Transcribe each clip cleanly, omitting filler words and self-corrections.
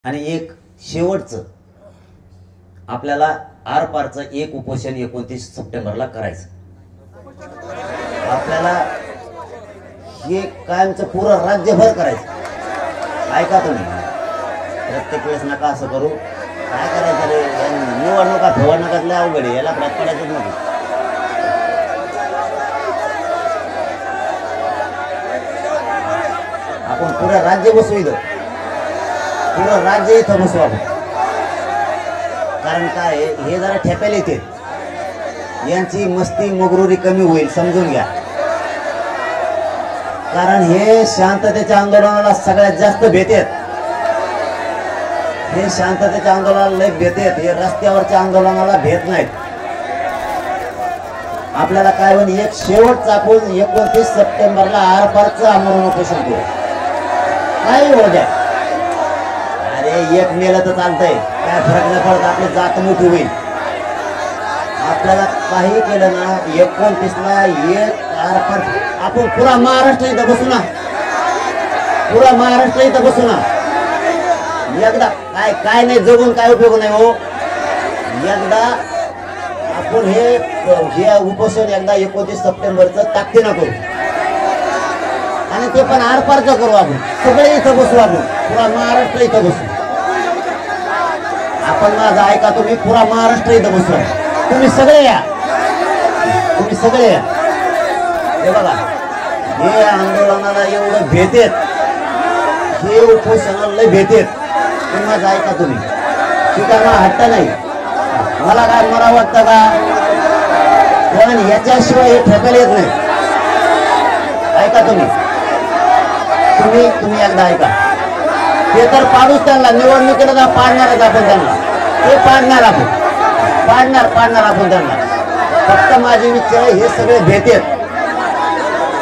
आणि एक शेवटचं आपल्याला आरपारचं एक उपोषण 29 सप्टेंबरला करायचं। आपल्याला हे कायमचं पुरं राज्यभर करायचं। ऐका तुम्ही, प्रत्येक वेळेस नका असं करू। काय करायचं रे, निवडणुका फेवडणुकातल्या अवघड आहे, याला प्रयत्न करायचंच नाही। आपण पुरं राज्य बसू इथं, पुरं राज्य इथं बसू आपण। कारण काय हे जरा ठेप्याला येते, यांची मस्ती मगरुरी कमी होईल, समजून घ्या। कारण हे शांततेच्या आंदोलनाला सगळ्यात जास्त भेटेत, हे शांततेच्या आंदोलनाला लय भेटेत, हे रस्त्यावरच्या आंदोलनाला भेट नाहीत। आपल्याला काय म्हणे, एक शेवटचा आपण 29 सप्टेंबरला आरपारचं आमरण उपोषण करू, काही हो द्या। अरे एक मेलं तर चालतंय, काय फरक नाही पडत, आपली जात मोठी होईल। आपल्याला काही केलं ना, 29ला एक आरपार आपण पुरा महाराष्ट्र इथं बसू ना, पुरा महाराष्ट्र इथं बसू ना। एकदा काय नाही जगून काय उपयोग नाही हो। एकदा आपण हे उपोषण एकदा 29 सप्टेंबरचं ताकदीनं करू, आणि ते पण आरपारचं करू। आपण सगळे इथं बसू, आपण पुरा महाराष्ट्र इथं बसू। आपण माझं ऐका, तुम्ही पुरा महाराष्ट्र इथं बसू, तुम्ही सगळे या, तुम्ही सगळे या। हे बघा, हे आंदोलनाला एवढं भेटेत, हे उपोषणाला लय भेटेत। तुम्ही माझं ऐका, तुम्ही शिकायला हट्ट नाही, मला काय मरा वाटतं का, पण याच्याशिवाय हे ठेकायला येत नाही। ऐका तुम्ही तुम्ही एकदा ऐका, ते तर पाडूच त्यांना, निवडणुकीला तर पाडणारच आपण त्यांना, ते पाडणार आपण, पाडणार आपण त्यांना। फक्त माझी इच्छा आहे, हे सगळे भेटेत।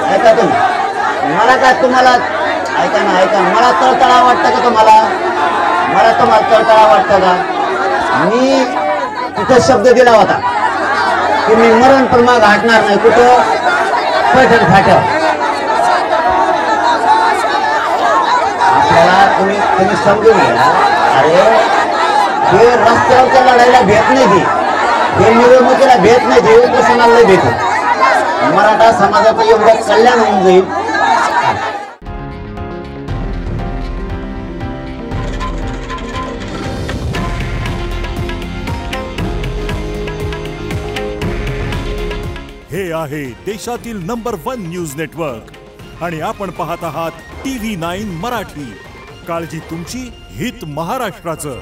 ऐका तुम्ही, मला काय तुम्हाला ऐका ना, ऐका, मला तळतळा वाटतं का तुम्हाला, मला तुम्हाला तळतळा वाटतं का? मी तिथं शब्द दिला होता की मी मरण पण माग हटणार नाही, कुठं पैठण फाट्यावर। आपल्याला तुम्ही समजून घ्या, अरे हे रस्त्यावरच्या लढाईला भेट नाही, हे निवडणुकीला भेट नाही, हे उपोषणाला भेट। मराठा समाजाचं एवढं कल्याण होऊन जाईल। हे आहे देशातील नंबर 1 न्यूज नेटवर्क, आणि आपण पाहत आहात TV9 मराठी। काळजी तुमची, हित महाराष्ट्राचं।